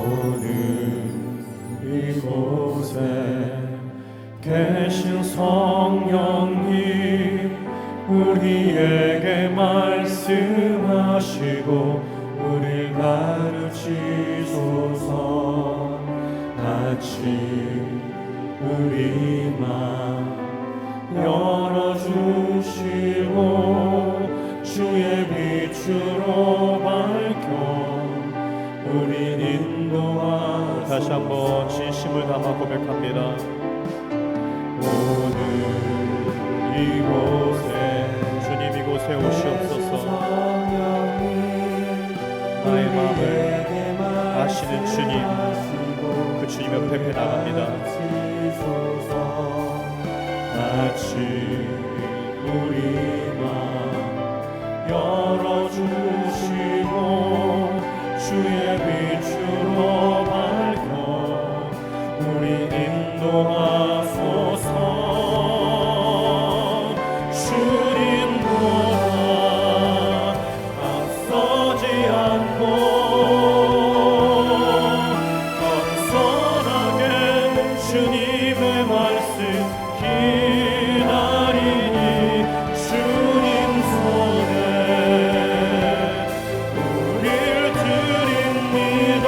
오늘 이곳에 계신 성령님 우리에게 말씀하시고 우릴 가르치소서. 같이 우리 맘 열어주시고 주의 빛으로 밝혀 우린 인도하소서. 다시 한번 진심을 담아 고백합니다. 오늘 이곳에 주님 이곳에 오시옵소서. 나의 마음을 아시는 주님, 그 주님 옆에 나갑니다. 같이 우리 맘 열어주시고 주의 빛으로 밝혀 우리 인도하소서. 주님보다 앞서지 않고 겸손하게 주님의 말씀 기다리니 주님 손에 우릴 드립니다.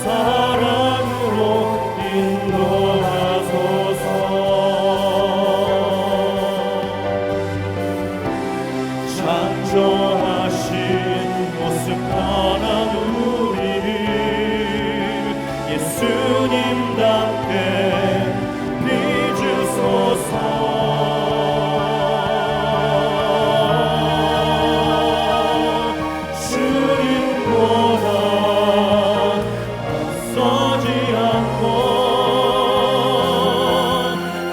사랑으로 인도하소서. 창조하신 모습 변한 우리를 예수님답게 빚으소서. 주님보다 앞서지 않고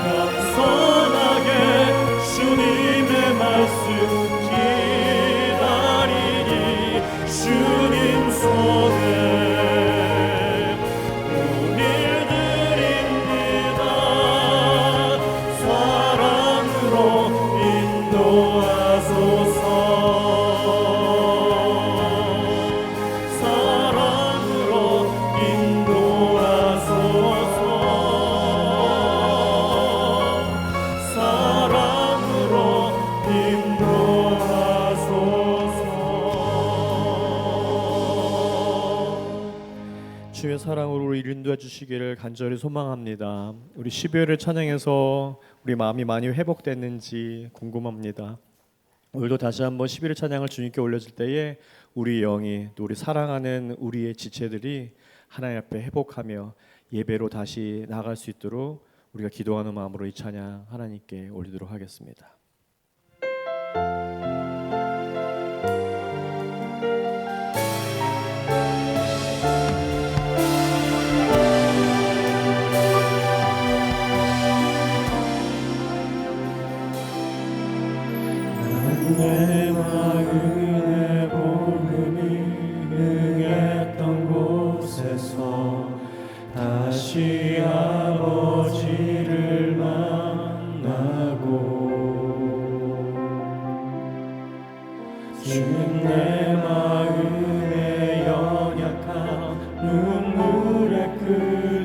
겸손하게 주님의 말씀 기다리니 주님 손에 우릴 드립니다. 사랑으로 인도하소서. 사랑으로 인도하소서. 사랑으로 인도하소서. 주의 사랑으로 우리 인도해 주시기를 간절히 소망합니다. 우리 12월을 찬양해서 우리 마음이 많이 회복됐는지 궁금합니다. 오늘도 다시 한번 11일 찬양을 주님께 올려줄 때에 우리 영이 또 우리 사랑하는 우리의 지체들이 하나님 앞에 회복하며 예배로 다시 나아갈 수 있도록 우리가 기도하는 마음으로 이 찬양 하나님께 올리도록 하겠습니다. 내 마음의 복음이 응했던 곳에서 다시 아버지를 만나고 주님 내 마음의 연약한 눈물의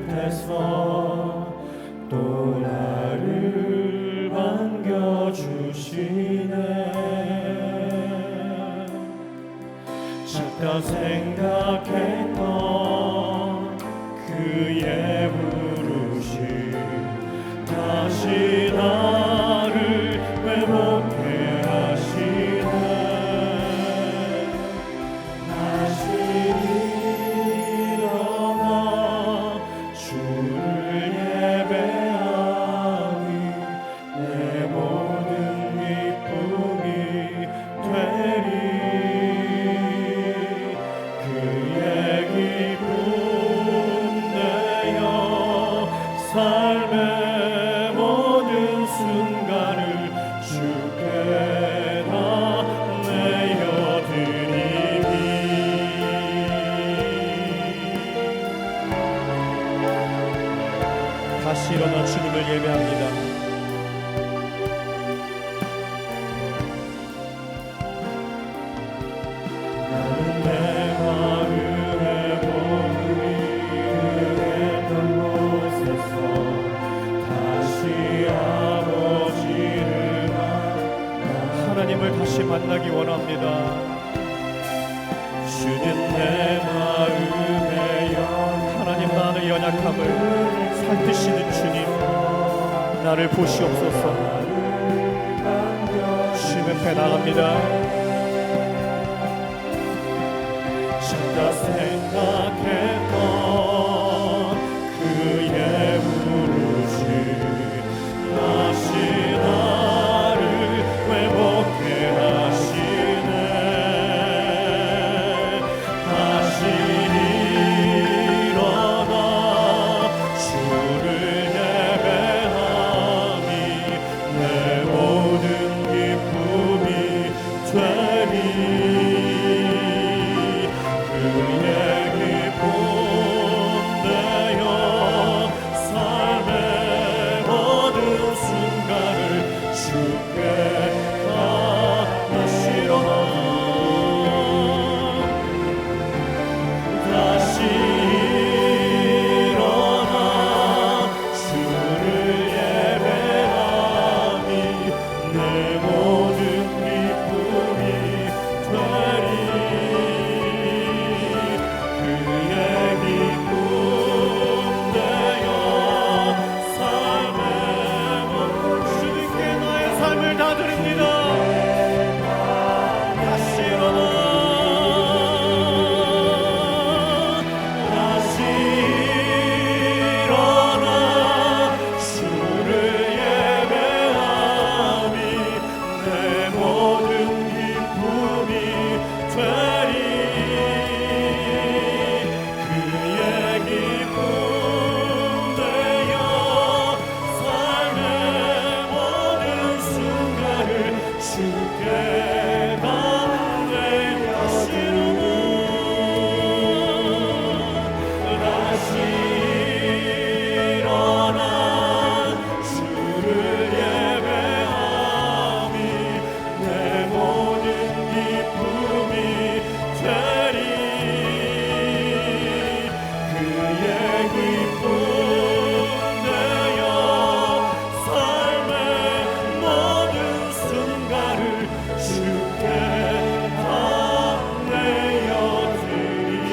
끝에서 또 나를 반겨주시네. 작다 생각했던 그의 부르심 다시 나를 회복해 하시네. 다시 일어나 주를 예배하니 내 모든 기쁨이 되리. 그의 하나님을 다시 만나기 원합니다. 주님 내 마음에 하나님 나의 연약함을 살피시는 주님, 나를 보시옵소서. 주님 앞에 나갑니다. 찾다 생각했던 그의 부르심 다시 나를 회복해 하시네. 다시 일어나 주를 예배하니 내 모든 기쁨이 되리. 그의 기쁨 되어 삶의 모든 순간을 주께 다하시로다. 다시 일어나 주를 예배하니 내 모든 기쁨이 되리. 그의 기쁨 되어 삶의 주님께 나의 삶을 다 드립니다. 다시 일어나. 다시 일어나 주를 예배하니 내 모든 기쁨이 되리. 그의 기쁨 되어 삶의 모든 순간을 주께 다 내어시로다. 다시 일어나 주를 예배하니 내 모든 기쁨이 되리. 그의 기쁨 되어 삶의 모든 순간을 주께 다 내어드리리.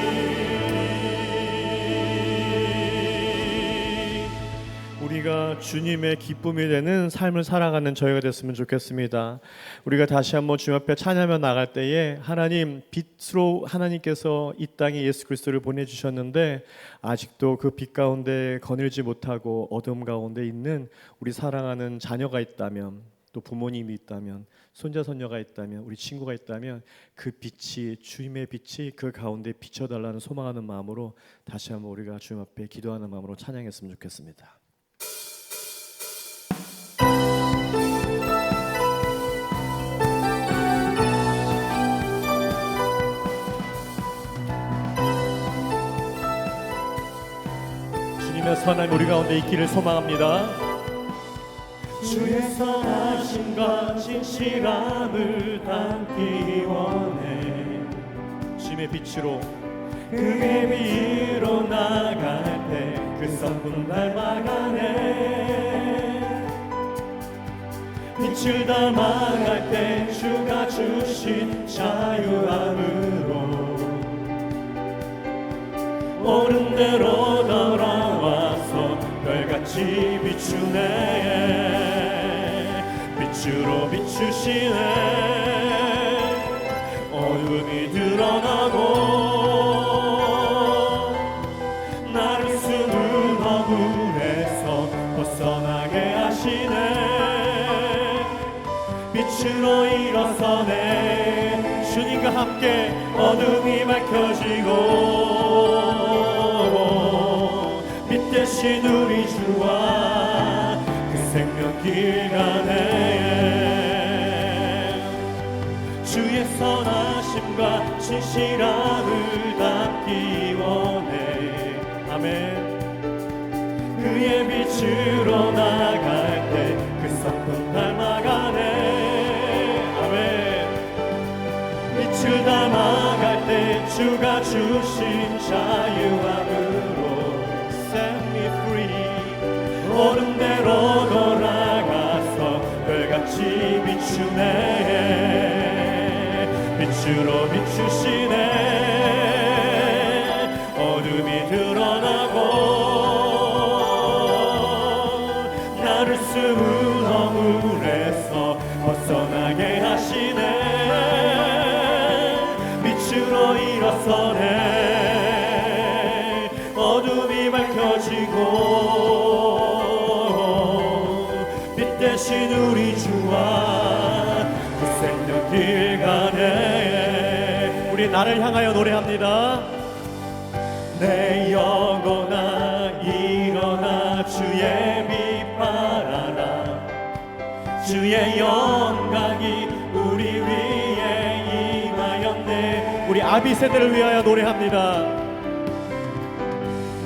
우리가 주님의 기쁨이 되는 삶을 살아가는 저희가 됐으면 좋겠습니다. 우리가 다시 한번 주님 앞에 찬양하며 나갈 때에 하나님 빛으로 하나님께서 이 땅에 예수 그리스도를 보내주셨는데 아직도 그 빛 가운데 거닐지 못하고 어둠 가운데 있는 우리 사랑하는 자녀가 있다면, 또 부모님이 있다면, 손자 손녀가 있다면, 우리 친구가 있다면 그 빛이, 주님의 빛이 그 가운데 비춰달라는 소망하는 마음으로 다시 한번 우리가 주님 앞에 기도하는 마음으로 찬양했으면 좋겠습니다. 주님의 선한 우리 가운데 있기를 소망합니다. 주의 선하심과 진실함을 담기 원해. 주님의 빛으로 그의 빛으로 나갈 때 그 성품 닮아가네. 빛을 닮아갈 때 주가 주신 자유함으로 옳은 대로 돌아와서 별같이 비추네. 빛으로 비추시네. 어둠이 드러나고 나를 숨은 허물에서 벗어나게 하시네. 빛으로 일어서네. 주님과 함께 어둠이 밝혀지고 빛 대신 우리 주와 그 생명길 가네. 주의 선하심과 진실함을 담기 원해. 아멘. 그의 빛으로 나갈 때 그 성품 닮아가네. 아멘. 빛을 담아갈 때 주가 주신 자유함으로 Set me free. 옳은 대로 돌아가서 별같이 비추네. 빛으로 비추시네. 어둠이 드러나고 나를 숨은 허물에서 벗어나게 하시네. 빛으로 일어서네. 어둠이 밝혀지고 빛 대신 우리 주와 그 생명길 가네. 우리 나를 향하여 노래합니다. 내 영혼아 일어나 주의 빛 발하라. 주의 영광이 우리 위에 임하였네. 우리 아비 세대를 위하여 노래합니다.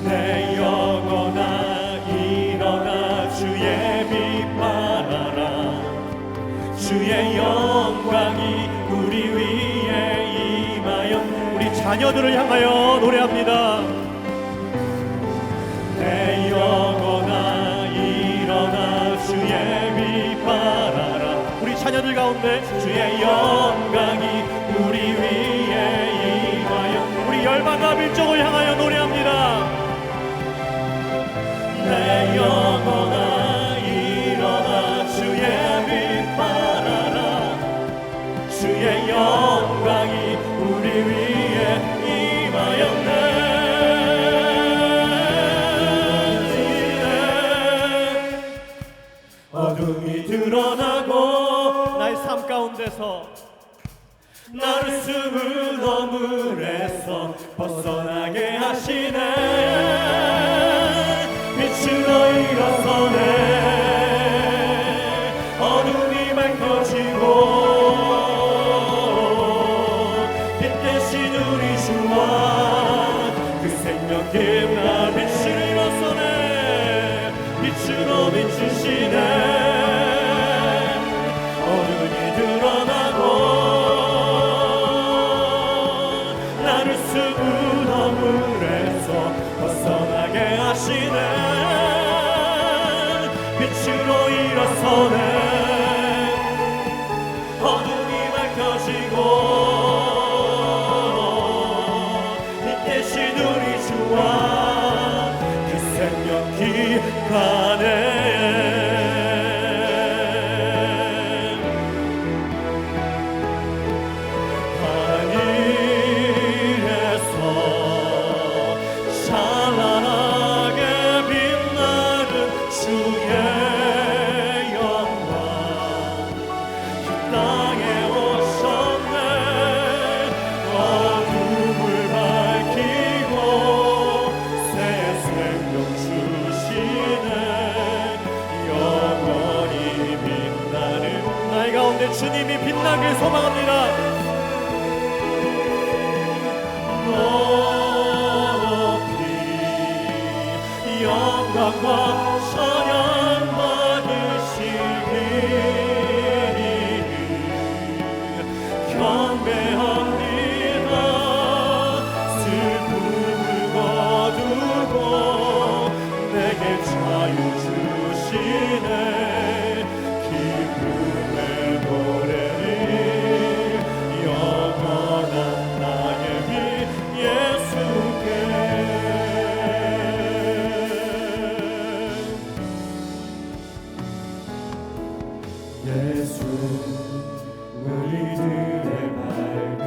내 영혼아 일어나 주의 빛 발하라. 주의 영광이 우리 위에 임하였네. 우리 자녀들을 향하여 노래합니다. 내 영혼아 일어나 주의 빛 발하라. 우리 자녀들 가운데 주의 영광이 우리 위에 임하여. 우리 열방과 민족을 향하여 노래합니다. 내 영혼아 일어나 주의 빛 발하라. 주의 영광이 우리 위에 임하였네. 어둠이 드러나고 나의 삶 가운데서 나를 숨은 허물에서 벗어나게 하시네. 빛으로 일어서네. 어둠이 밝혀지고 빛 대신 우리 주와 그 생명길 나. 빛으로 일어서네. 빛으로 비추시네. 어둠이 드러나고 나를 숨은 허물에서 벗어나게 하시네. 빛으로 일어서네. 어둠이 밝혀지고 빛 대신 우리 주와 그 생명길 가네. 하늘에서 찬란하게 빛나는 주의 영광 이 땅에 오셨네. 어둠을 밝히고 새 생명 주시네. 영원히 빛나는 나의 가운데 주님이 빛나길 소망합니다. 높이 영광과 찬양 받으시리니 경배합니다. 슬픔을 거두고 내게 자유 주시네. 기쁨의 노래를 영원한 나의 빛 예수께. 예수 우리들의 밝은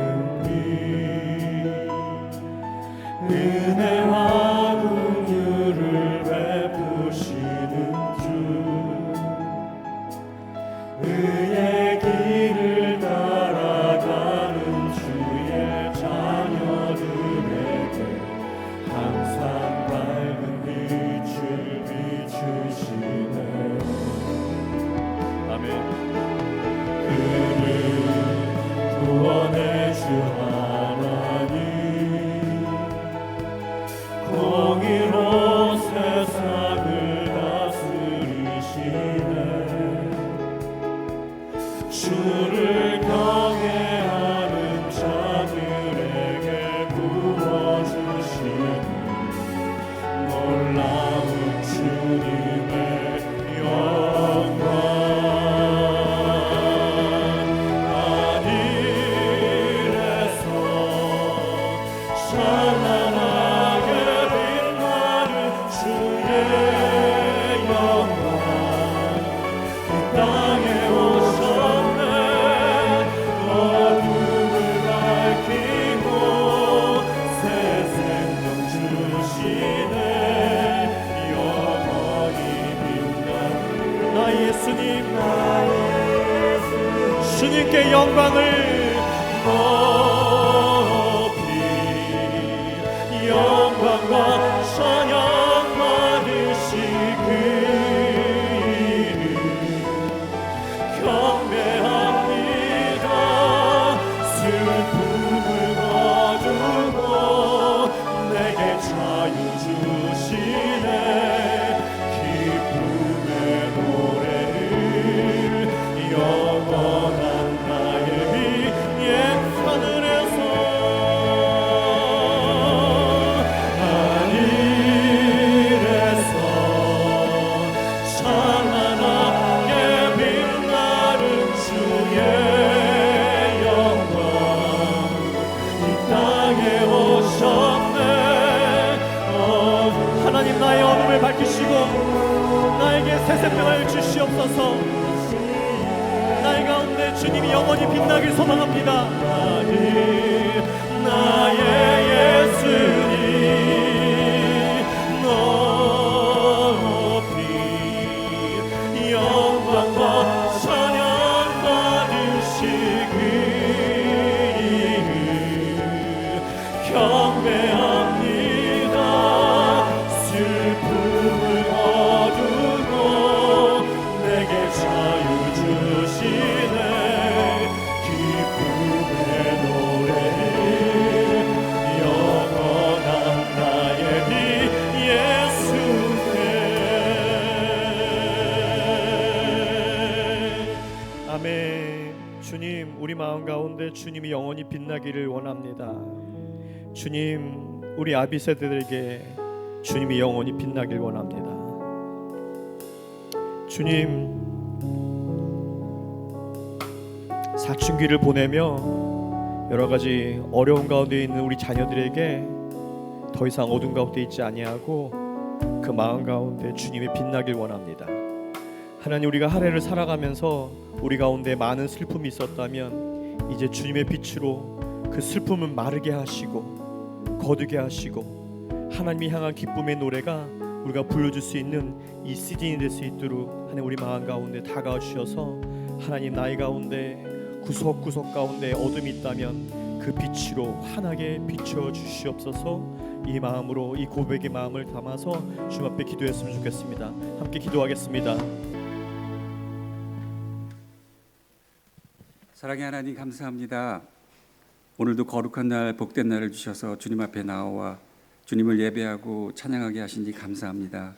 영광을 높이 영광과 찬양 받으시길 경배합니다. 슬픔을 거두고 내게 자유 주시네. 기쁨의 노래를 영원한 나의 비 옛 하늘에서 하늘에서 찬란하게 빛나는 주의 영광 이 땅에 오셨네. 하나님 나의 어둠을 밝히시고 나에게 새 생명을 주시옵소서. 나의 가운데 주님이 영원히 빛나길 소망합니다. 나의 예수님 높이 영광과 찬양 받으시길 경배합니다. 슬픔을 거두고 내게 자유 주시네. 기쁨의 노래를 영원한 나의 비 예수께. 아멘. 주님, 우리 마음 가운데 주님이 영원히 빛나기를 원합니다. 주님, 우리 아비 세대들에게 주님이 영원히 빛나길 원합니다. 주님, 사춘기를 보내며 여러 가지 어려운 가운데 있는 우리 자녀들에게 더 이상 어둠 가운데 있지 아니하고 그 마음 가운데 주님이 빛나길 원합니다. 하나님, 우리가 한 해를 살아가면서 우리 가운데 많은 슬픔이 있었다면 이제 주님의 빛으로 그 슬픔을 마르게 하시고 거두게 하시고 하나님이 향한 기쁨의 노래가 우리가 불러줄 수 있는 이 시즌이 될 수 있도록 하나님 우리 마음 가운데 다가와 주셔서 하나님 나의 가운데 구석구석 가운데 어둠이 있다면 그 빛으로 환하게 비추어 주시옵소서. 이 마음으로 이 고백의 마음을 담아서 주님 앞에 기도했으면 좋겠습니다. 함께 기도하겠습니다. 사랑의 하나님 감사합니다. 오늘도 거룩한 날 복된 날을 주셔서 주님 앞에 나와 주님을 예배하고 찬양하게 하시니 감사합니다.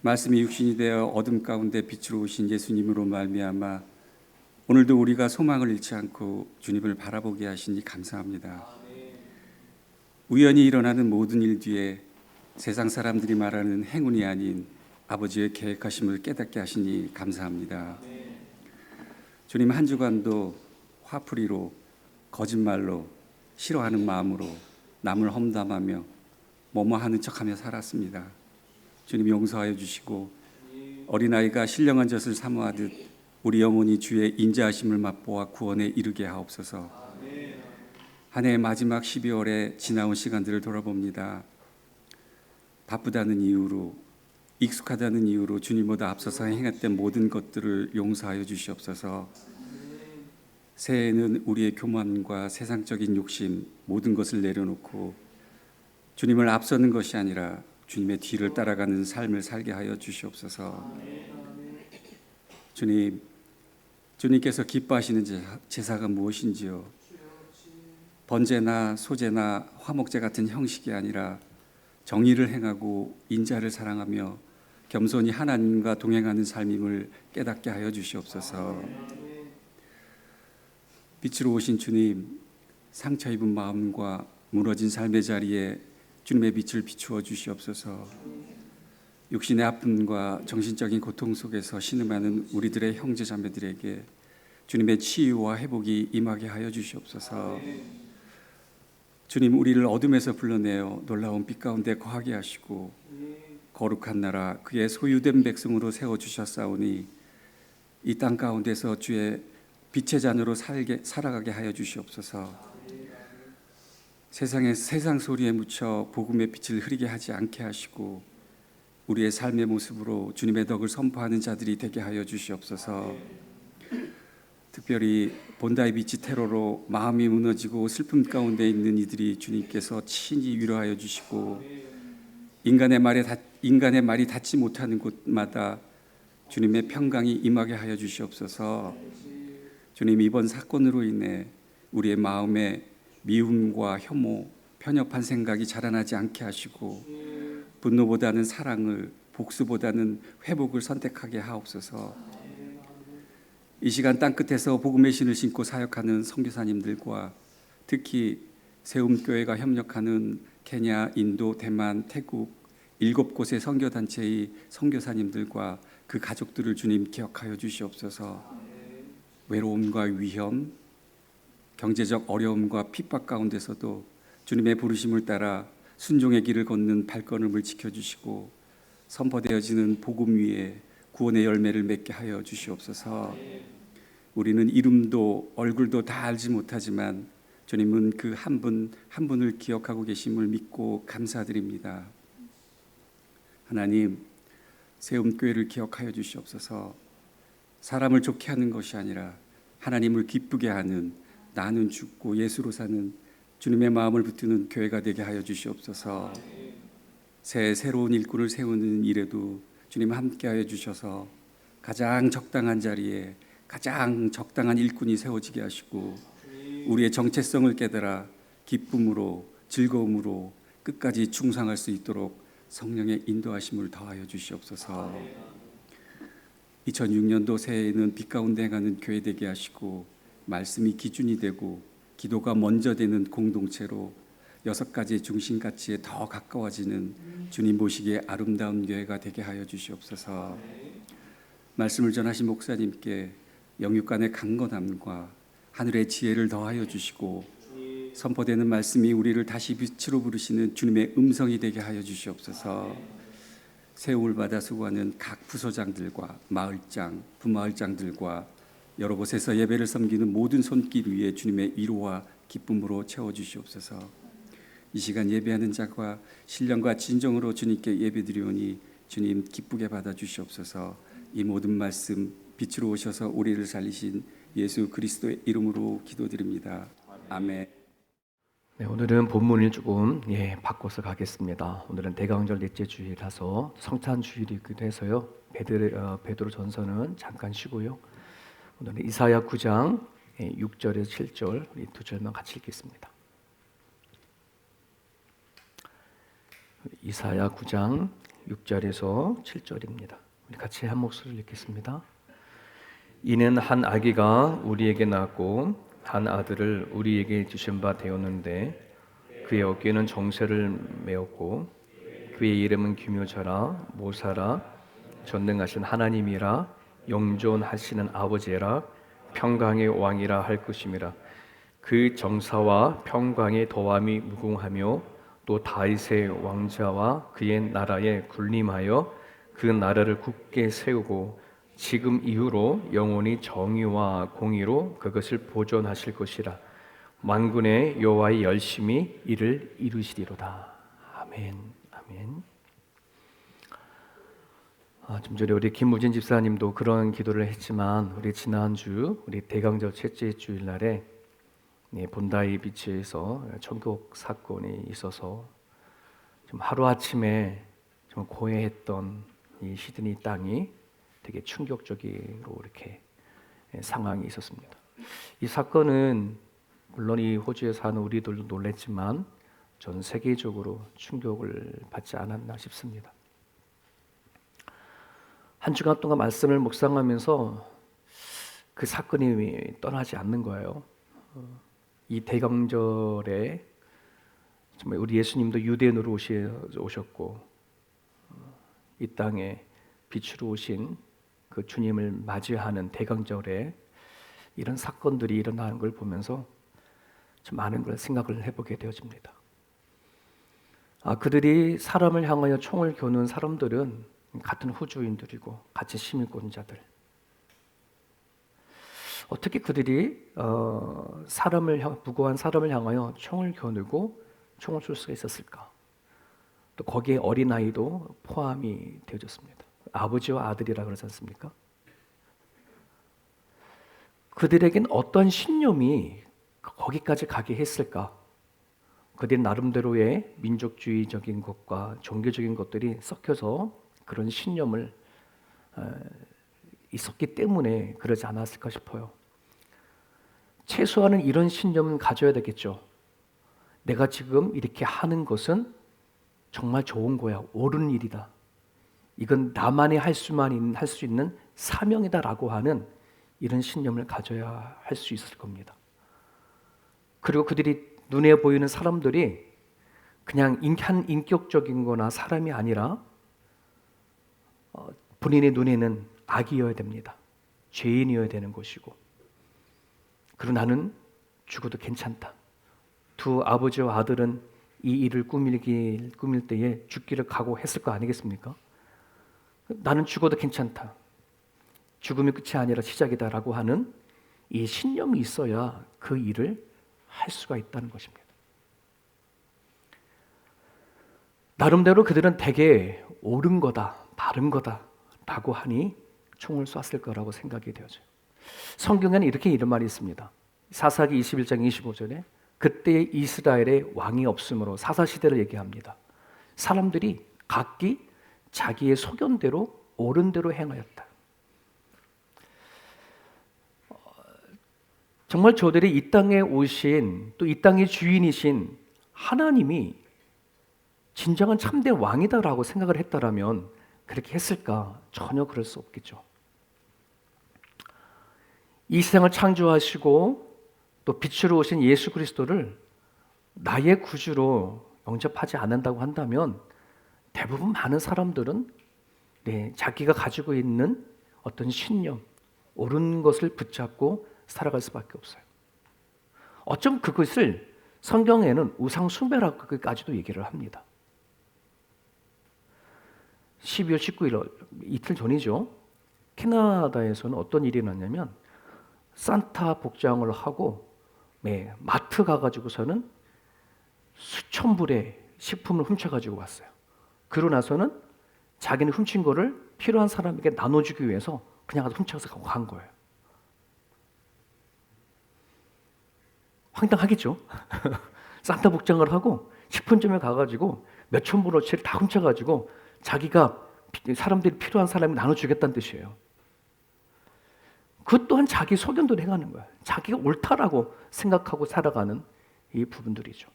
말씀이 육신이 되어 어둠 가운데 빛으로 오신 예수님으로 말미암아 오늘도 우리가 소망을 잃지 않고 주님을 바라보게 하시니 감사합니다. 우연히 일어나는 모든 일 뒤에 세상 사람들이 말하는 행운이 아닌 아버지의 계획하심을 깨닫게 하시니 감사합니다. 주님, 한 주간도 화풀이로 거짓말로 싫어하는 마음으로 남을 험담하며 뭐뭐 하는 척하며 살았습니다. 주님 용서하여 주시고 어린아이가 신령한 젖을 사모하듯 우리 영혼이 주의 인자하심을 맛보아 구원에 이르게 하옵소서. 한 해의 마지막 12월에 지나온 시간들을 돌아봅니다. 바쁘다는 이유로 익숙하다는 이유로 주님보다 앞서서 행했던 모든 것들을 용서하여 주시옵소서. 새해에는 우리의 교만과 세상적인 욕심 모든 것을 내려놓고 주님을 앞서는 것이 아니라 주님의 뒤를 따라가는 삶을 살게 하여 주시옵소서. 주님, 주님께서 기뻐하시는 제사가 무엇인지요? 번제나 소제나 화목제 같은 형식이 아니라 정의를 행하고 인자를 사랑하며 겸손히 하나님과 동행하는 삶임을 깨닫게 하여 주시옵소서. 빛으로 오신 주님, 상처 입은 마음과 무너진 삶의 자리에 주님의 빛을 비추어 주시옵소서. 육신의 아픔과 정신적인 고통 속에서 신음하는 우리들의 형제 자매들에게 주님의 치유와 회복이 임하게 하여 주시옵소서. 주님, 우리를 어둠에서 불러내어 놀라운 빛 가운데 거하게 하시고 거룩한 나라 그의 소유된 백성으로 세워주셨사오니 이 땅 가운데서 주의 빛의 잔으로 살아가게 하여 주시옵소서. 세상의 세상 소리에 묻혀 복음의 빛을 흐리게 하지 않게 하시고 우리의 삶의 모습으로 주님의 덕을 선포하는 자들이 되게 하여 주시옵소서. 특별히 본다이 비치 테러로 마음이 무너지고 슬픔 가운데 있는 이들이 주님께서 친히 위로하여 주시고 인간의 말이 닿지 못하는 곳마다 주님의 평강이 임하게 하여 주시옵소서. 주님, 이번 사건으로 인해 우리의 마음에 미움과 혐오, 편협한 생각이 자라나지 않게 하시고 분노보다는 사랑을, 복수보다는 회복을 선택하게 하옵소서. 이 시간 땅끝에서 복음의 신을 신고 사역하는 선교사님들과 특히 세움교회가 협력하는 케냐, 인도, 대만, 태국 7곳의 선교단체의 선교사님들과 그 가족들을 주님 기억하여 주시옵소서. 외로움과 위험, 경제적 어려움과 핍박 가운데서도 주님의 부르심을 따라 순종의 길을 걷는 발걸음을 지켜주시고 선포되어지는 복음 위에 구원의 열매를 맺게 하여 주시옵소서. 우리는 이름도 얼굴도 다 알지 못하지만 주님은 그 한 분 한 분을 기억하고 계심을 믿고 감사드립니다. 하나님, 세움교회를 기억하여 주시옵소서. 사람을 좋게 하는 것이 아니라 하나님을 기쁘게 하는, 나는 죽고 예수로 사는 주님의 마음을 붙드는 교회가 되게 하여 주시옵소서. 새로운 일꾼을 세우는 일에도 주님 함께하여 주셔서 가장 적당한 자리에 가장 적당한 일꾼이 세워지게 하시고 우리의 정체성을 깨달아 기쁨으로 즐거움으로 끝까지 충성할 수 있도록 성령의 인도하심을 더하여 주시옵소서. 2006년도 새해에는 빛 가운데 행하는 교회 되게 하시고 말씀이 기준이 되고 기도가 먼저 되는 공동체로 6가지의 중심 가치에 더 가까워지는 주님 보시기에 아름다운 교회가 되게 하여 주시옵소서. 말씀을 전하신 목사님께 영육간의 강건함과 하늘의 지혜를 더하여 주시고 선포되는 말씀이 우리를 다시 빛으로 부르시는 주님의 음성이 되게 하여 주시옵소서. 세움을 받아 수고하는 각 부서장들과 마을장, 부마을장들과 여러 곳에서 예배를 섬기는 모든 손길 위에 주님의 위로와 기쁨으로 채워주시옵소서. 이 시간 예배하는 자가 신령과 진정으로 주님께 예배드리오니 주님 기쁘게 받아주시옵소서. 이 모든 말씀 빛으로 오셔서 우리를 살리신 예수 그리스도의 이름으로 기도드립니다. 아멘. 네, 오늘은 본문을 조금 바꿔서 가겠습니다. 오늘은 대강절 넷째 주일이라서 성탄 주일이기도 해서요. 베드로 전서는 잠깐 쉬고요. 오늘은 이사야 9장 6절에서 7절 이 두 절만 같이 읽겠습니다. 이사야 9장 6절에서 7절입니다. 우리 같이 한 목소리를 읽겠습니다. 이는 한 아기가 우리에게 낳았고 한 아들을 우리에게 주신 바 되었는데 그의 어깨는 정세를 메었고 그의 이름은 기묘자라 모사라 전능하신 하나님이라 영존하시는 아버지라 평강의 왕이라 할 것임이라. 그 정사와 평강의 더함이 무궁하며 또 다윗의 왕자와 그의 나라에 군림하여 그 나라를 굳게 세우고 지금 이후로 영원히 정의와 공의로 그것을 보존하실 것이라. 만군의 여호와의 열심히 이를 이루시리로다. 아멘. 아멘. 좀 전에 우리 김무진 집사님도 그런 기도를 했지만 우리 지난주 우리 대강절 셋째 주일날에 본다이 비치에서 총격 사건이 있어서 좀 하루아침에 좀 고해했던 이 시드니 땅이 되게 충격적으로 이렇게 상황이 있었습니다. 이 사건은 물론 이 호주에 사는 우리들도 놀랬지만 전 세계적으로 충격을 받지 않았나 싶습니다. 한 주간 동안 말씀을 묵상하면서 그 사건이 떠나지 않는 거예요. 이 대강절에 정말 우리 예수님도 유대인으로 오셨고 이 땅에 빛으로 오신 그 주님을 맞이하는 대강절에 이런 사건들이 일어나는 걸 보면서 좀 많은 걸 생각을 해보게 되어집니다. 그들이 사람을 향하여 총을 겨눈 사람들은 같은 호주인들이고 같이 시민권자들. 어떻게 그들이 무고한 사람을 향하여 총을 겨누고 총을 쏠 수가 있었을까? 또 거기에 어린아이도 포함이 되어졌습니다. 아버지와 아들이라 그러지 않습니까? 그들에겐 어떤 신념이 거기까지 가게 했을까? 그들 나름대로의 민족주의적인 것과 종교적인 것들이 섞여서 그런 신념을 있었기 때문에 그러지 않았을까 싶어요. 최소한은 이런 신념은 가져야 되겠죠. 내가 지금 이렇게 하는 것은 정말 좋은 거야. 옳은 일이다. 이건 나만이 할 수 있는 사명이다라고 하는 이런 신념을 가져야 할 수 있을 겁니다. 그리고 그들이 눈에 보이는 사람들이 그냥 인격적인 거나 사람이 아니라 본인의 눈에는 악이어야 됩니다. 죄인이어야 되는 것이고, 그리고 나는 죽어도 괜찮다. 두 아버지와 아들은 이 일을 꾸밀 때에 죽기를 각오했을 거 아니겠습니까? 나는 죽어도 괜찮다. 죽음이 끝이 아니라 시작이다라고 하는 이 신념이 있어야 그 일을 할 수가 있다는 것입니다. 나름대로 그들은 되게 옳은 거다, 바른 거다라고 하니 총을 쐈을 거라고 생각이 되어져요. 성경에는 이렇게 이런 말이 있습니다. 사사기 21장 25절에 그때 이스라엘에 왕이 없으므로 사사시대를 얘기합니다. 사람들이 각기 자기의 소견대로 옳은 대로 행하였다. 정말 저들이 이 땅에 오신, 또 이 땅의 주인이신 하나님이 진정한 참된 왕이다라고 생각을 했다라면 그렇게 했을까? 전혀 그럴 수 없겠죠. 이 세상을 창조하시고 또 빛으로 오신 예수 그리스도를 나의 구주로 영접하지 않는다고 한다면 대부분 많은 사람들은 자기가 가지고 있는 어떤 신념, 옳은 것을 붙잡고 살아갈 수밖에 없어요. 어쩜 그것을 성경에는 우상 숭배라고까지도 얘기를 합니다. 12월 19일 이틀 전이죠. 캐나다에서는 어떤 일이 났냐면 산타 복장을 하고 마트 가가지고서는 수천 불의 식품을 훔쳐가지고 왔어요. 그러고 나서는 자기는 훔친 거를 필요한 사람에게 나눠주기 위해서 그냥 훔쳐서 간 거예요. 황당하겠죠? 산타 복장을 하고 식품점에 가가지고 몇천 불어치를 다 훔쳐가지고 자기가 사람들이 필요한 사람에 나눠주겠다는 뜻이에요. 그것 또한 자기 소견대로 행하는 거예요. 자기가 옳다라고 생각하고 살아가는 이 부분들이죠.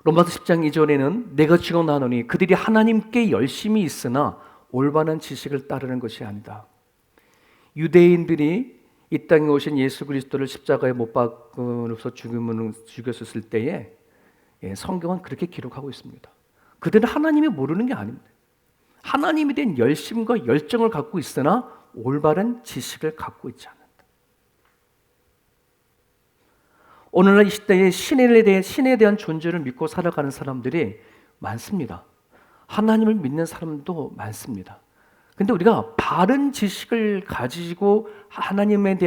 로마서 10장 2절에는 내가 증언하노니 그들이 하나님께 열심히 있으나 올바른 지식을 따르는 것이 아니다. 유대인들이 이 땅에 오신 예수 그리스도를 십자가에 못 박으로서 죽였을 때에 성경은 그렇게 기록하고 있습니다. 그들은 하나님이 모르는 게 아닙니다. 하나님에 대한 열심과 열정을 갖고 있으나 올바른 지식을 갖고 있지 않는다. 오늘날 이 시대에 신에 대한 존재를 믿고 살아가는 사람들이 많습니다. 하나님을 믿는 사람도 많습니다. 근데 우리가 바른 지식을 가지고 하나님이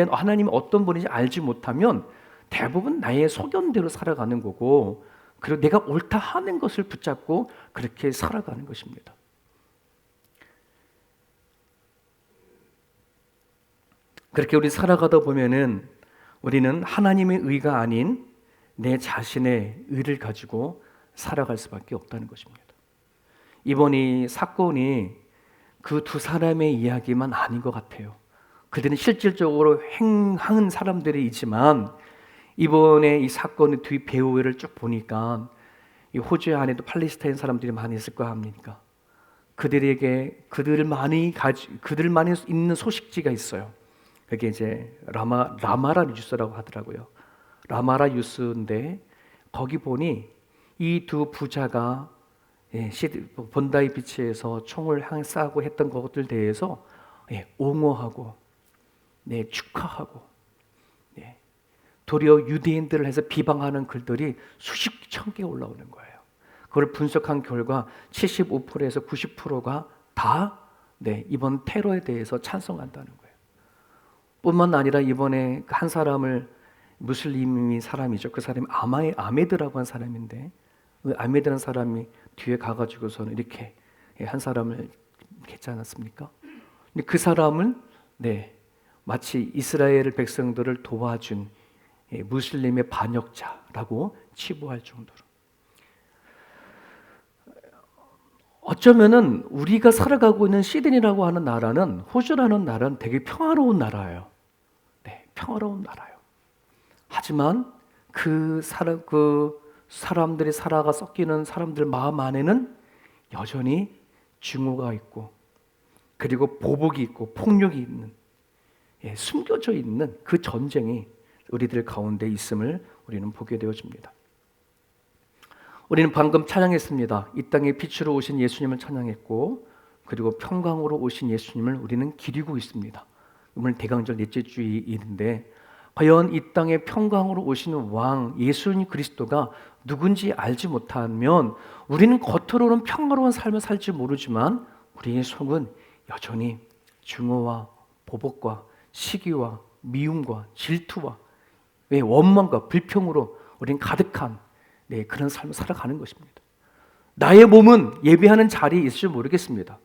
어떤 분인지 알지 못하면 대부분 나의 소견대로 살아가는 거고, 그리고 내가 옳다 하는 것을 붙잡고 그렇게 살아가는 것입니다. 그렇게 우리 살아가다 보면은 우리는 하나님의 의가 아닌 내 자신의 의를 가지고 살아갈 수밖에 없다는 것입니다. 이번 이 사건이 그 두 사람의 이야기만 아닌 것 같아요. 그들은 실질적으로 행한 사람들이지만 이번에 이 사건의 뒤 배후를 쭉 보니까 이 호주 안에도 팔레스타인 사람들이 많이 있을 거 아닙니까? 그들만이 있는 소식지가 있어요. 그게 이제 라마라 뉴스라고 하더라고요. 라마라 뉴스인데 거기 보니 이 두 부자가 본다이 비치에서 총을 쏴고 했던 것들 대해서 옹호하고 축하하고 도리어 유대인들을 해서 비방하는 글들이 수십 천 개 올라오는 거예요. 그걸 분석한 결과 75%에서 90%가 다 이번 테러에 대해서 찬성한다는 거예요. 뿐만 아니라 이번에 한 사람을 무슬림이 사람이죠. 그 사람이 아메드라고 한 사람인데 그 아메드라는 사람이 뒤에 가가지고서는 이렇게 한 사람을 했지 않았습니까? 근데 그 사람은 마치 이스라엘 백성들을 도와준 무슬림의 반역자라고 치부할 정도로. 어쩌면은 우리가 살아가고 있는 시드니라고 하는 나라는, 호주라는 나라는 되게 평화로운 나라예요. 네, 평화로운 나라예요. 하지만 그 사람들이 살아가 섞이는 사람들 마음 안에는 여전히 증오가 있고, 그리고 보복이 있고 폭력이 있는, 숨겨져 있는 그 전쟁이 우리들 가운데 있음을 우리는 보게 되어집니다. 우리는 방금 찬양했습니다. 이 땅에 빛으로 오신 예수님을 찬양했고, 그리고 평강으로 오신 예수님을 우리는 기리고 있습니다. 오늘 대강절 넷째 주일인데, 과연 이 땅에 평강으로 오시는 왕 예수 그리스도가 누군지 알지 못하면 우리는 겉으로는 평화로운 삶을 살지 모르지만 우리의 속은 여전히 증오와 보복과 시기와 미움과 질투와 원망과 불평으로 우리는 가득한 그런 삶을 살아가는 것입니다. 나의 몸은 예배하는 자리에 있을지 모르겠습니다.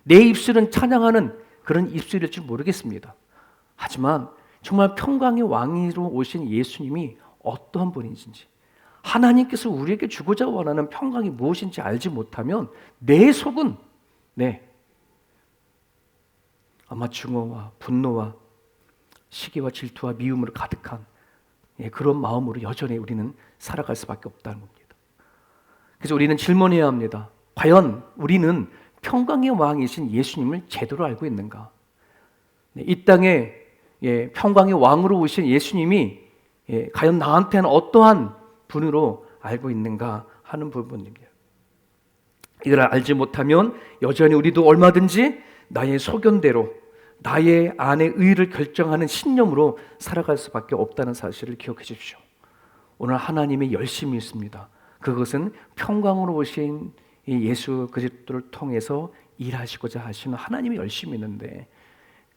내 입술은 찬양하는 그런 입술일지 모르겠습니다. 하지만 정말 평강의 왕으로 오신 예수님이 어떠한 분이신지, 하나님께서 우리에게 주고자 원하는 평강이 무엇인지 알지 못하면 내 속은 아마 증오와 분노와 시기와 질투와 미움으로 가득한 그런 마음으로 여전히 우리는 살아갈 수밖에 없다는 겁니다. 그래서 우리는 질문해야 합니다. 과연 우리는 평강의 왕이신 예수님을 제대로 알고 있는가? 이 땅에 평강의 왕으로 오신 예수님이 과연 나한테는 어떠한 분으로 알고 있는가 하는 부분입니다. 이걸 알지 못하면 여전히 우리도 얼마든지 나의 소견대로 나의 안의 의를 결정하는 신념으로 살아갈 수밖에 없다는 사실을 기억해 주십시오. 오늘 하나님의 열심이 있습니다. 그것은 평강으로 오신 예수 그리스도를 통해서 일하시고자 하시는 하나님의 열심이 있는데,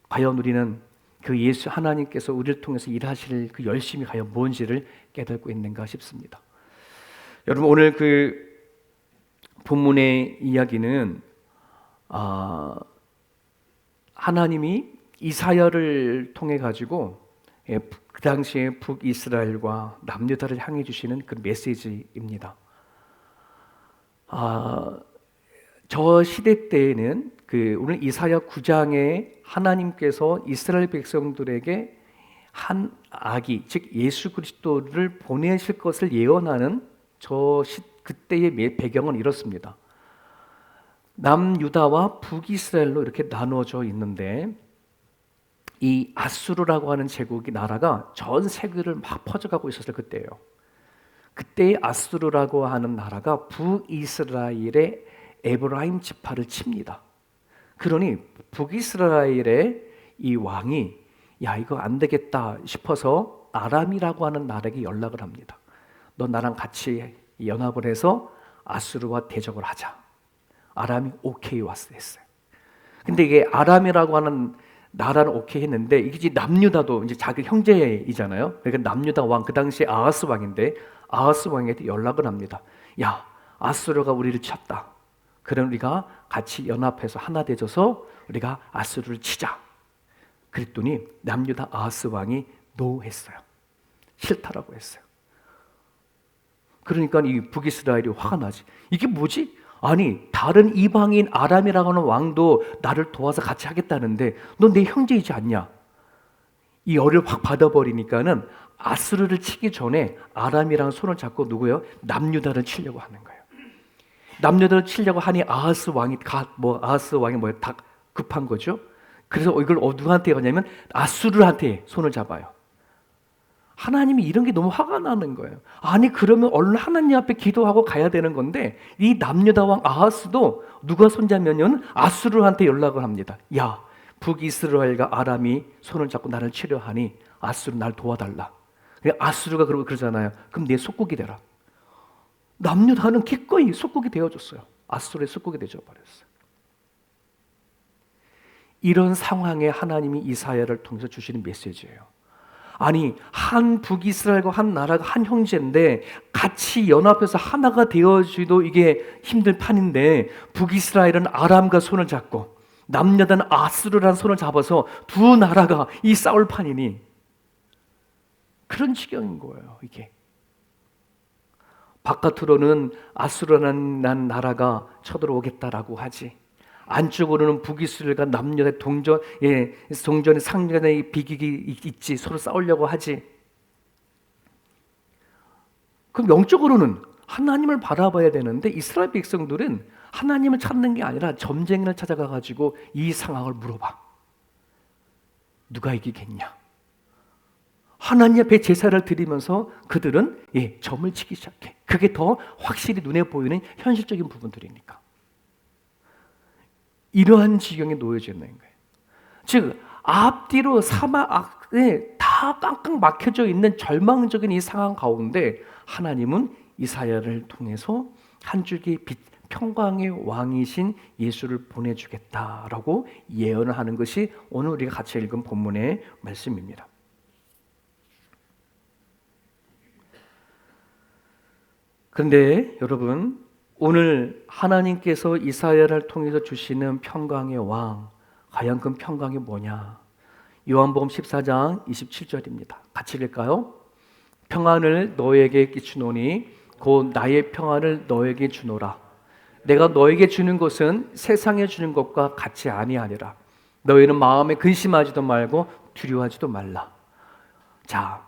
과연 우리는 그 예수 하나님께서 우리를 통해서 일하실 그 열심이 과연 뭔지를 깨닫고 있는가 싶습니다. 여러분, 오늘 그 본문의 이야기는 하나님이 이사야를 통해 가지고 그 당시에 북이스라엘과 남유다를 향해 주시는 그 메시지입니다. 저 시대 때에는 오늘 이사야 9장에 하나님께서 이스라엘 백성들에게 한 아기, 즉 예수 그리스도를 보내실 것을 예언하는 그때의 배경은 이렇습니다. 남유다와 북이스라엘로 이렇게 나누어져 있는데, 이 아수르라고 하는 제국이 나라가 전 세계를 막 퍼져가고 있었을 그때예요. 그때의 아수르라고 하는 나라가 북이스라엘의 에브라임 지파를 칩니다. 그러니 북이스라엘의 이 왕이 이거 안 되겠다 싶어서 아람이라고 하는 나라에게 연락을 합니다. 너 나랑 같이 연합을 해서 아수르와 대적을 하자. 아람이 오케이 했어요. 근데 이게 아람이라고 하는 나라는 오케이 했는데, 이게 남유다도 이제 자기 형제이잖아요. 그러니까 남유다 왕, 그 당시에 아하스 왕인데, 아하스 왕에게 연락을 합니다. 야, 아수르가 우리를 쳤다. 그럼 우리가 같이 연합해서 하나 되어서 우리가 아수르를 치자. 그랬더니 남유다 아하스 왕이 노 했어요. 싫다라고 했어요. 그러니까 이 북이스라엘이 화가 나지. 이게 뭐지? 아니, 다른 이방인 아람이라고 하는 왕도 나를 도와서 같이 하겠다는데 넌 내 형제이지 않냐? 이 열을 확 받아버리니까는 아수르를 치기 전에 아람이랑 손을 잡고 누구요? 남유다를 치려고 하는 거예요. 남유다를 치려고 하니 아하스 왕이 다 급한 거죠. 그래서 이걸 누구한테 하냐면 아수르한테 손을 잡아요. 하나님이 이런 게 너무 화가 나는 거예요. 아니, 그러면 얼른 하나님 앞에 기도하고 가야 되는 건데, 이 남유다 왕 아하스도 누가 손잡냐면 아수르한테 연락을 합니다. 야, 북이스라엘과 아람이 손을 잡고 나를 치려 하니 아수르 날 도와달라. 아수르가 그러잖아요. 그럼 내 속국이 되라. 남유다는 기꺼이 속국이 되어줬어요. 아수르의 속국이 되어버렸어요. 이런 상황에 하나님이 이사야를 통해서 주시는 메시지예요. 아니, 한 북이스라엘과 한 나라가 한 형제인데 같이 연합해서 하나가 되어지도 이게 힘들 판인데, 북이스라엘은 아람과 손을 잡고 남녀단 아수르라는 손을 잡아서 두 나라가 이 싸울 판이니 그런 지경인 거예요. 이게 바깥으로는 아수르라는 나라가 쳐들어오겠다라고 하지, 안쪽으로는 북이스라엘과 남녀의 동전의 상전의 비극이 있지, 서로 싸우려고 하지. 그럼 영적으로는 하나님을 바라봐야 되는데 이스라엘 백성들은 하나님을 찾는 게 아니라 점쟁이를 찾아가 가지고 이 상황을 물어봐. 누가 이기겠냐? 하나님 앞에 제사를 드리면서 그들은 점을 치기 시작해. 그게 더 확실히 눈에 보이는 현실적인 부분들이니까. 이러한 지경에 놓여져 있는 거예요. 즉 앞뒤로 사막에 다 깡깡 막혀져 있는 절망적인 이 상황 가운데 하나님은 이사야를 통해서 한 줄기 빛, 평강의 왕이신 예수를 보내주겠다라고 예언을 하는 것이 오늘 우리가 같이 읽은 본문의 말씀입니다. 그런데 여러분, 오늘 하나님께서 이사야를 통해서 주시는 평강의 왕, 과연 그 평강이 뭐냐? 요한복음 14장 27절입니다. 같이 읽을까요? 평안을 너에게 끼치노니 곧 나의 평안을 너에게 주노라. 내가 너에게 주는 것은 세상에 주는 것과 같이 아니하니라. 너희는 마음에 근심하지도 말고 두려워하지도 말라. 자,